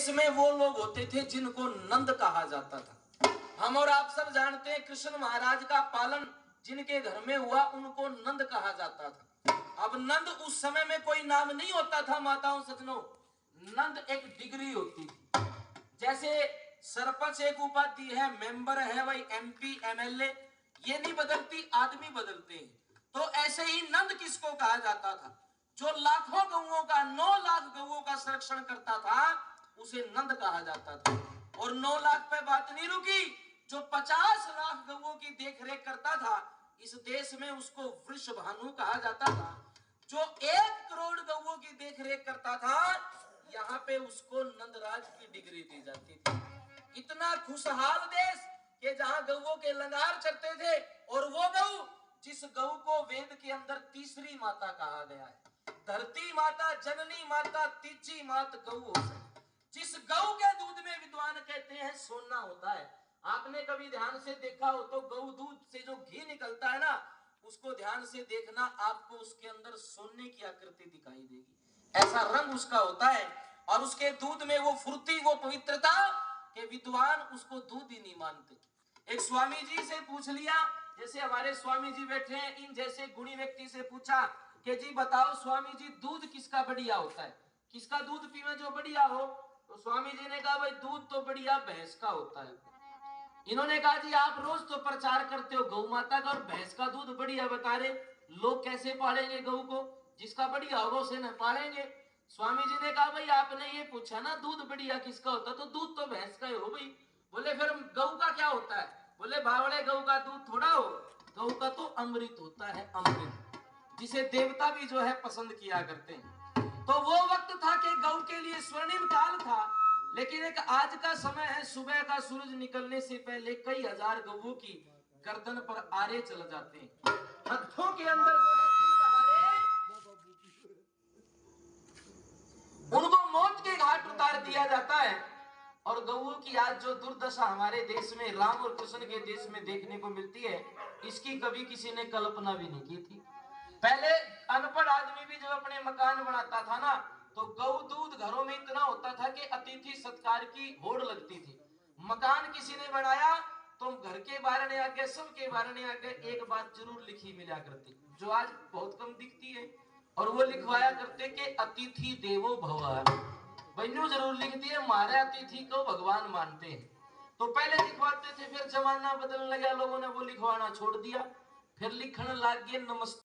देश में वो लोग होते थे जिनको नंद कहा जाता था। हम और आप सब जानते हैं कृष्ण महाराज का पालन जिनके घर में हुआ उनको नंद कहा जाता था। अब नंद उस समय में कोई नाम नहीं होता था माताओं सजनों, नंद एक डिग्री होती थी। जैसे सरपंच एक उपाधि है, मेंबर है, वही एमपी एमएलए, ये नहीं बदलती, आदमी बदलते हैं। तो ऐसे ही नंद किसको कहा जाता था? जो लाखों गौओं का 9 लाख गौओं का संरक्षण करता था उसे नंद कहा जाता था। और 9 लाख पे बात नहीं रुकी, जो 50 लाख गौओं की देखरेख करता था इस देश में उसको वृषभानु कहा जाता था। जो 1 करोड़ गौओं की देखरेख करता था यहाँ पे उसको नंदराज की डिग्री दी जाती थी। इतना खुशहाल देश कि जहां गौओं के लंगार चरते थे, और वो गौ जिस गौ को वेद के अंदर तीसरी माता कहा गया है, धरती माता, जननी माता, तीजी मात गौ हो सकती, जिस गौ के दूध में विद्वान कहते हैं सोना होता है। आपने कभी ध्यान से देखा हो तो गौ दूध से जो घी निकलता है ना, उसको ध्यान से देखना, आपको उसके अंदर सोने की आकृति दिखाई देगी, ऐसा रंग उसका होता है। और उसके दूध में वो फुर्ती, वो पवित्रता के विद्वान उसको दूध ही नहीं मानते। एक स्वामी जी से पूछ लिया, जैसे हमारे स्वामी जी बैठे हैं, इन जैसे गुणी व्यक्ति से पूछा कि जी बताओ स्वामी जी दूध किसका बढ़िया होता है, किसका दूध पीवे जो बढ़िया हो? तो स्वामी जी ने कहा भाई दूध तो बढ़िया भैंस का होता है। इन्होंने कहा जी आप रोज तो प्रचार करते हो गौ माता का और भैंस का दूध बढ़िया बता रहे, लोग कैसे पालेंगे गौ को? जिसका बढ़िया होगा उसे न पालेंगे। स्वामी जी ने कहा भाई आपने ये पूछा ना दूध बढ़िया किसका होता, तो दूध तो भैंस का ही हो भाई। बोले फिर गौ का क्या होता है? बोले बावड़े गौ का दूध थोड़ा हो, गौ का तो अमृत होता है, अमृत, जिसे देवता भी जो है पसंद किया करते हैं। तो वो वक्त था कि गौ के लिए स्वर्णिम काल था, लेकिन एक आज का समय है, सुबह का सूरज निकलने से पहले कई हजार गौओं की गर्दन पर आरे चल जाते हैं, हथों के अंदर उनको मौत के घाट उतार दिया जाता है। और गौओं की आज जो दुर्दशा हमारे देश में, राम और कृष्ण के देश में देखने को मिलती है, इसकी कभी किसी ने कल्पना भी नहीं की थी। पहले अनपढ़ आदमी भी जो अपने मकान बनाता था ना, तो गौ दूध घरों में इतना होता था कि अतिथि सत्कार की होड़ लगती थी। मकान किसी ने बनाया तो घर के बारने आगे, सबके बारने आगे एक बात जरूर लिखी मिला करती, जो आज बहुत कम दिखती है, और वो लिखवाया करते कि अतिथि देवो भव। बन्यू जरूर लिखती है हमारे अतिथि को भगवान मानते हैं। तो पहले लिखवाते थे, फिर जमाना बदलने लगा, लोगों ने वो लिखवाना छोड़ दिया, फिर लिखने लग गए नमस्ते।